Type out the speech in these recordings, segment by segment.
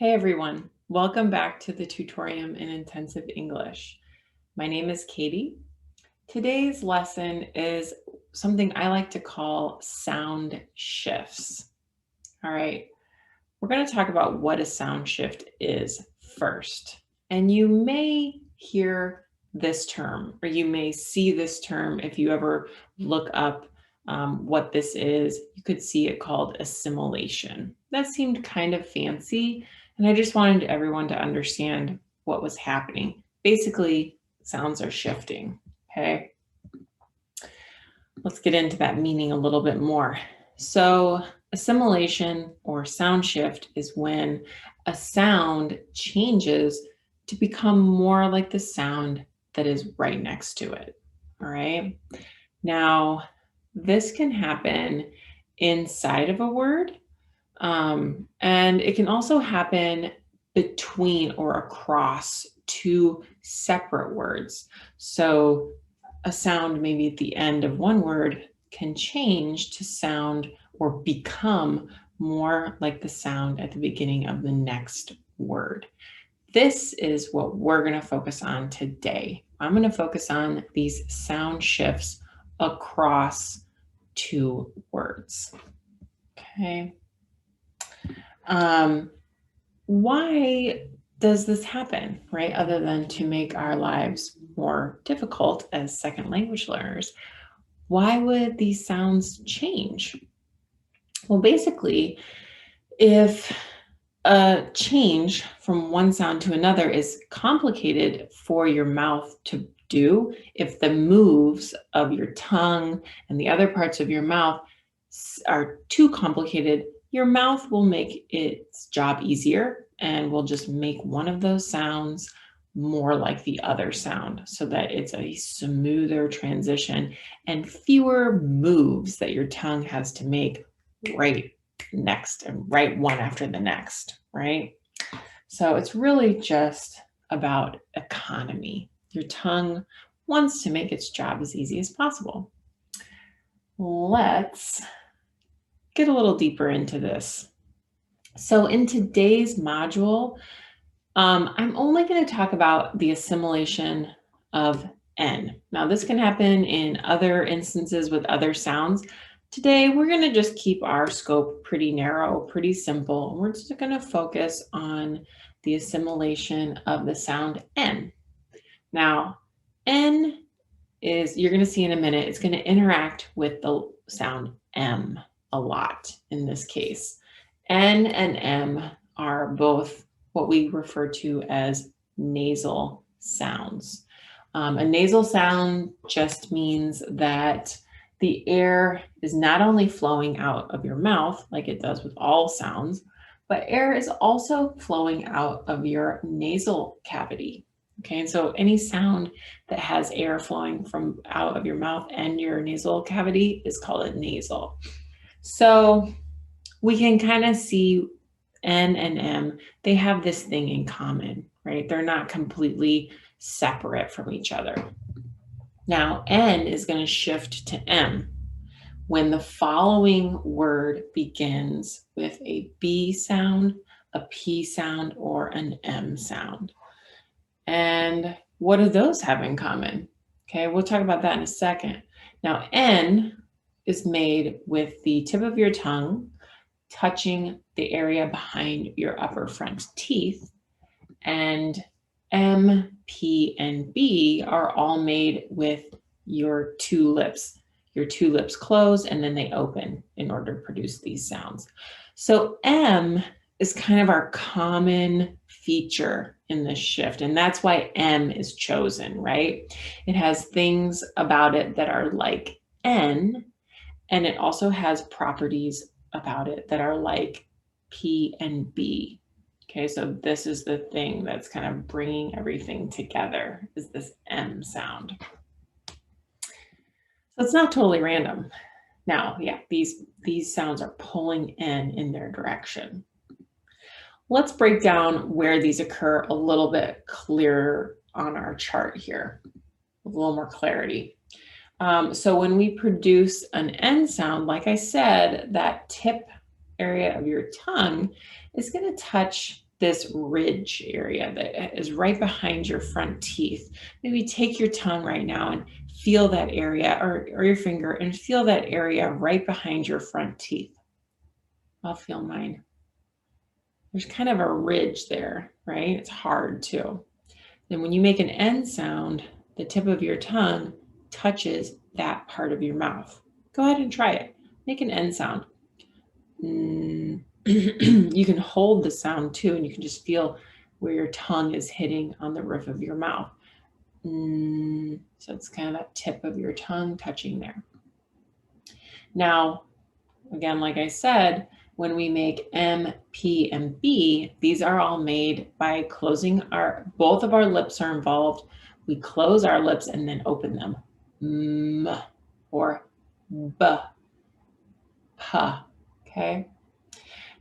Hey everyone, welcome back to the Tutorium in Intensive English. My name is Katie. Today's lesson is something I like to call sound shifts. All right, we're going to talk about what a sound shift is first. And you may hear this term, or you may see this term if you ever look up what this is. You could see it called assimilation. That seemed kind of fancy, and I just wanted everyone to understand what was happening. Basically, sounds are shifting, okay? Let's get into that meaning a little bit more. So assimilation or sound shift is when a sound changes to become more like the sound that is right next to it, all right? Now, this can happen inside of a word, and it can also happen between or across two separate words. So a sound maybe at the end of one word can change to sound or become more like the sound at the beginning of the next word. This is what we're going to focus on today. I'm going to focus on these sound shifts across two words. Okay. Why does this happen, right? Other than to make our lives more difficult as second language learners, why would these sounds change? Well, basically, if a change from one sound to another is complicated for your mouth to do, if the moves of your tongue and the other parts of your mouth are too complicated, your mouth will make its job easier and will just make one of those sounds more like the other sound so that it's a smoother transition and fewer moves that your tongue has to make right next and right one after the next, right? So it's really just about economy. Your tongue wants to make its job as easy as possible. Let's get a little deeper into this. So in today's module, I'm only going to talk about the assimilation of N. Now, this can happen in other instances with other sounds. Today, we're going to just keep our scope pretty narrow, pretty simple. We're just going to focus on the assimilation of the sound N. Now, N is, you're going to see in a minute, it's going to interact with the sound M a lot in this case. N and M are both what we refer to as nasal sounds. A nasal sound just means that the air is not only flowing out of your mouth like it does with all sounds, but air is also flowing out of your nasal cavity. Okay, and so any sound that has air flowing from out of your mouth and your nasal cavity is called a nasal. So we can kind of see N and M, they have this thing in common, right? They're not completely separate from each other. Now, N is going to shift to M when the following word begins with a B sound, a P sound, or an M sound. And what do those have in common? Okay, we'll talk about that in a second. Now, N is made with the tip of your tongue touching the area behind your upper front teeth, and M, P, and B are all made with your two lips. Your two lips close and then they open in order to produce these sounds. So M is kind of our common feature in this shift, and that's why M is chosen, right? It has things about it that are like N, and it also has properties about it that are like P and B. Okay, so this is the thing that's kind of bringing everything together, is this M sound. So it's not totally random. Now, yeah, these sounds are pulling in their direction. Let's break down where these occur a little bit clearer on our chart here, with a little more clarity. So when we produce an N sound, like I said, that tip area of your tongue is going to touch this ridge area that is right behind your front teeth. Maybe take your tongue right now and feel that area, or your finger, and feel that area right behind your front teeth. I'll feel mine. There's kind of a ridge there, right? It's hard too. Then when you make an N sound, the tip of your tongue touches that part of your mouth. Go ahead and try it. Make an N sound. You can hold the sound too, and you can just feel where your tongue is hitting on the roof of your mouth. So it's kind of that tip of your tongue touching there. Now, again, like I said, when we make M, P, and B, these are all made by closing both of our lips are involved. We close our lips and then open them. M or B, P, okay?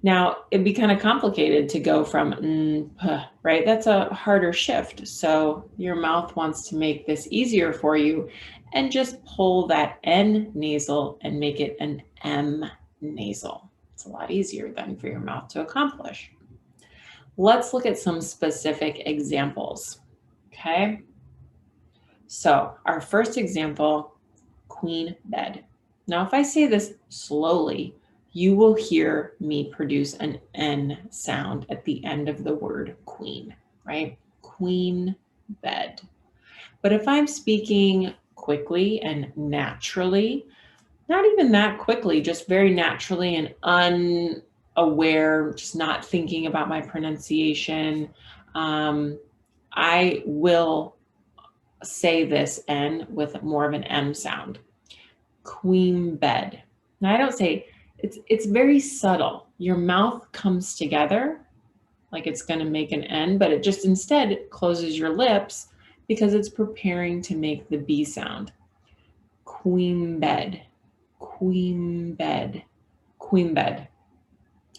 Now, it'd be kind of complicated to go from P, right? That's a harder shift. So your mouth wants to make this easier for you and just pull that N nasal and make it an M nasal. It's a lot easier then for your mouth to accomplish. Let's look at some specific examples, okay? So our first example, queen bed. Now, if I say this slowly, you will hear me produce an N sound at the end of the word queen, right? Queen bed. But if I'm speaking quickly and naturally, not even that quickly, just very naturally and unaware, just not thinking about my pronunciation, I will say this N with more of an M sound. Queen bed. Now I don't say, it's very subtle. Your mouth comes together like it's going to make an N, but it just instead closes your lips because it's preparing to make the B sound. Queen bed, queen bed, queen bed.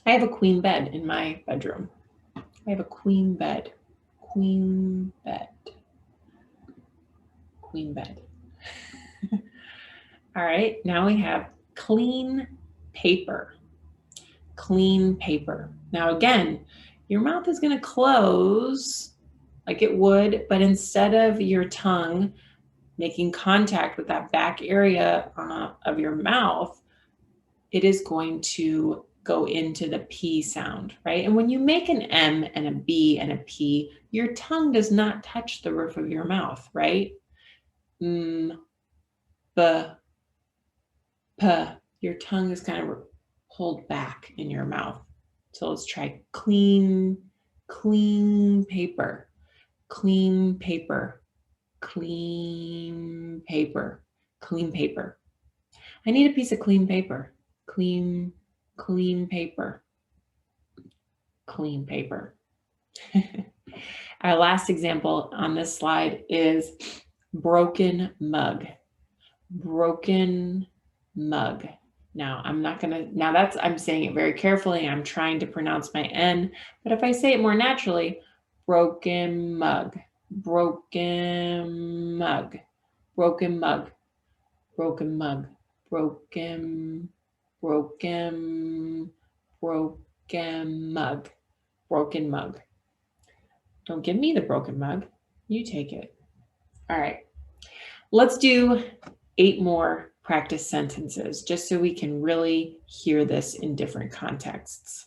I have a queen bed in my bedroom. I have a queen bed, queen bed, queen bed. All right, now we have clean paper. Clean paper. Now again, your mouth is going to close like it would, but instead of your tongue making contact with that back area of your mouth, it is going to go into the P sound, right? And when you make an M and a B and a P, your tongue does not touch the roof of your mouth, right? B, P. Your tongue is kind of pulled back in your mouth. So let's try clean paper, clean paper, clean paper, clean paper. I need a piece of clean paper. Clean paper, clean paper. Our last example on this slide is broken mug. Broken mug. Now I'm saying it very carefully. I'm trying to pronounce my N, but if I say it more naturally, broken mug, broken mug, broken mug, broken mug, broken mug, broken mug. Don't give me the broken mug. You take it. All right. Let's do 8 more practice sentences just so we can really hear this in different contexts.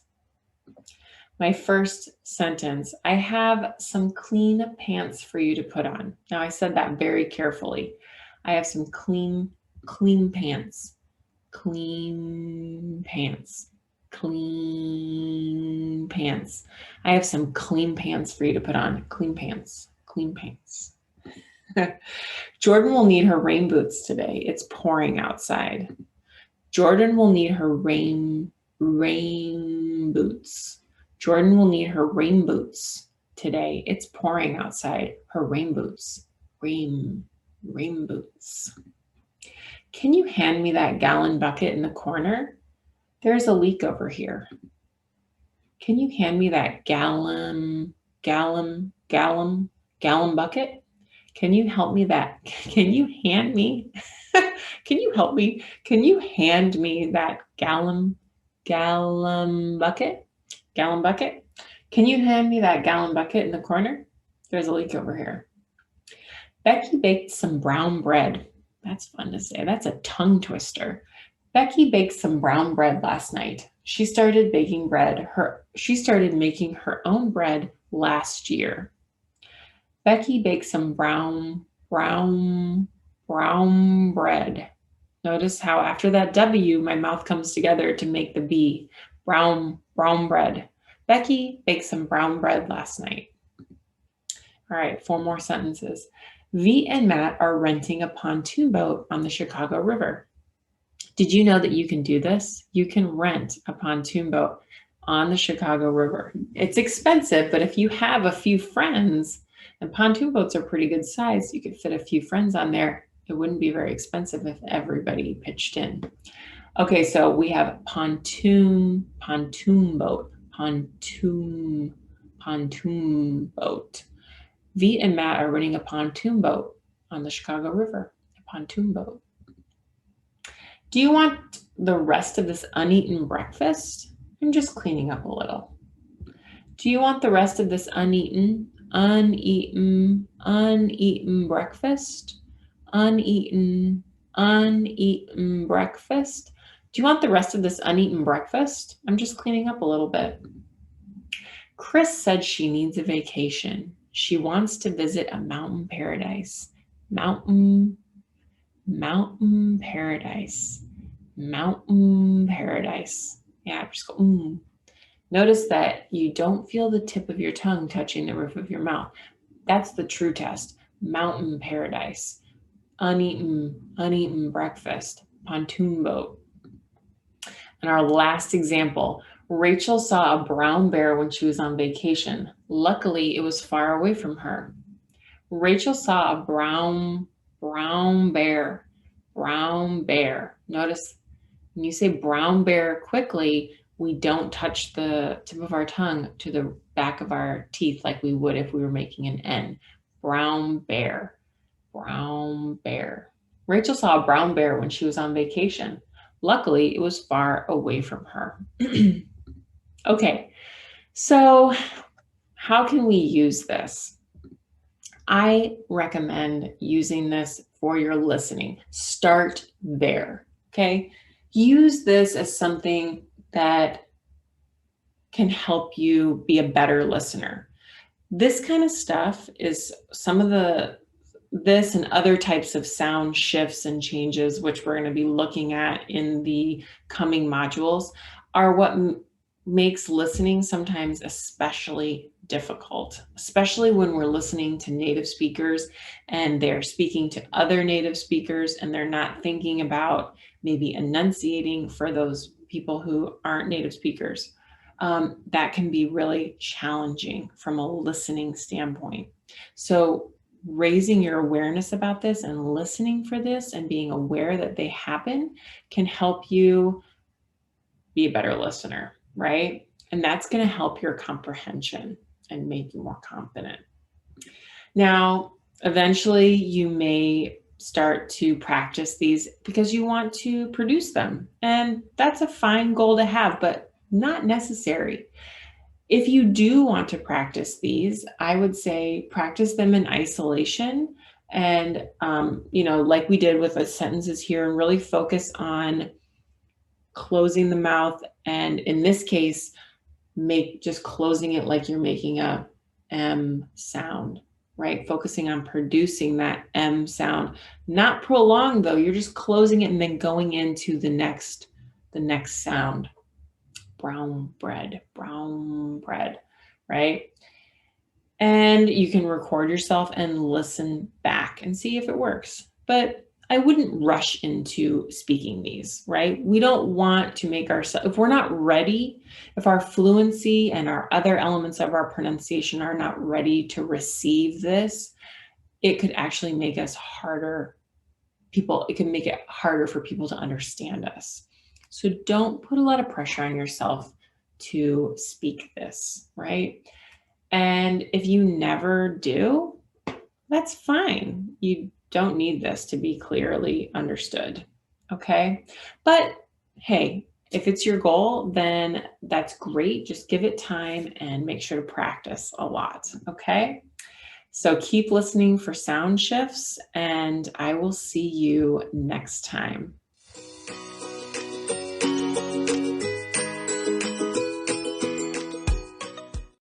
My first sentence, I have some clean pants for you to put on. Now I said that very carefully. I have some clean pants, clean pants, clean pants. I have some clean pants for you to put on. Clean pants, clean pants. Jordan will need her rain boots today. It's pouring outside. Jordan will need her rain boots. Jordan will need her rain boots today. It's pouring outside. Her rain boots. Rain boots. Can you hand me that gallon bucket in the corner? There's a leak over here. Can you hand me that gallon bucket? Can you help me that? Can you hand me? Can you help me? Can you hand me that gallon bucket? Gallon bucket? Can you hand me that gallon bucket in the corner? There's a leak over here. Becky baked some brown bread. That's fun to say. That's a tongue twister. Becky baked some brown bread last night. She started making her own bread last year. Becky baked some brown bread. Notice how after that W, my mouth comes together to make the B. Brown bread. Becky baked some brown bread last night. All right, 4 more sentences. V and Matt are renting a pontoon boat on the Chicago River. Did you know that you can do this? You can rent a pontoon boat on the Chicago River. It's expensive, but if you have a few friends, and pontoon boats are pretty good size, you could fit a few friends on there. It wouldn't be very expensive if everybody pitched in. Okay, so we have pontoon boat, pontoon boat. V and Matt are renting a pontoon boat on the Chicago River, a pontoon boat. Do you want the rest of this uneaten breakfast? I'm just cleaning up a little. Do you want the rest of this uneaten breakfast? Uneaten breakfast? Do you want the rest of this uneaten breakfast? I'm just cleaning up a little bit. Chris said she needs a vacation. She wants to visit a mountain paradise. Mountain paradise. Mountain paradise. Yeah, just go, Notice that you don't feel the tip of your tongue touching the roof of your mouth. That's the true test. Mountain paradise. Uneaten breakfast. Pontoon boat. And our last example, Rachel saw a brown bear when she was on vacation. Luckily, it was far away from her. Rachel saw a brown bear. Brown bear. Notice when you say brown bear quickly, we don't touch the tip of our tongue to the back of our teeth like we would if we were making an N. Brown bear. Brown bear. Rachel saw a brown bear when she was on vacation. Luckily, it was far away from her. Okay, so how can we use this? I recommend using this for your listening. Start there, okay? Use this as something that can help you be a better listener. This kind of stuff is some of this and other types of sound shifts and changes, which we're going to be looking at in the coming modules, are what makes listening sometimes especially difficult, especially when we're listening to native speakers and they're speaking to other native speakers and they're not thinking about maybe enunciating for those people who aren't native speakers. That can be really challenging from a listening standpoint. So raising your awareness about this and listening for this and being aware that they happen can help you be a better listener, right? And that's going to help your comprehension and make you more confident. Now, eventually you may start to practice these because you want to produce them. And that's a fine goal to have, but not necessary. If you do want to practice these, I would say practice them in isolation and, like we did with the sentences here, and really focus on closing the mouth. And in this case, just closing it like you're making a M sound, right? Focusing on producing that M sound, not prolonged though. You're just closing it and then going into the next sound. Brown bread, right? And you can record yourself and listen back and see if it works. But I wouldn't rush into speaking these, right? We don't want to make ourselves, if we're not ready, if our fluency and our other elements of our pronunciation are not ready to receive this, it could actually make us harder. It can make it harder for people to understand us. So don't put a lot of pressure on yourself to speak this, right? And if you never do, that's fine. You don't need this to be clearly understood, okay? But hey, If it's your goal, then that's great. Just give it time and make sure to practice a lot, okay? So keep listening for sound shifts, and I will see you next time.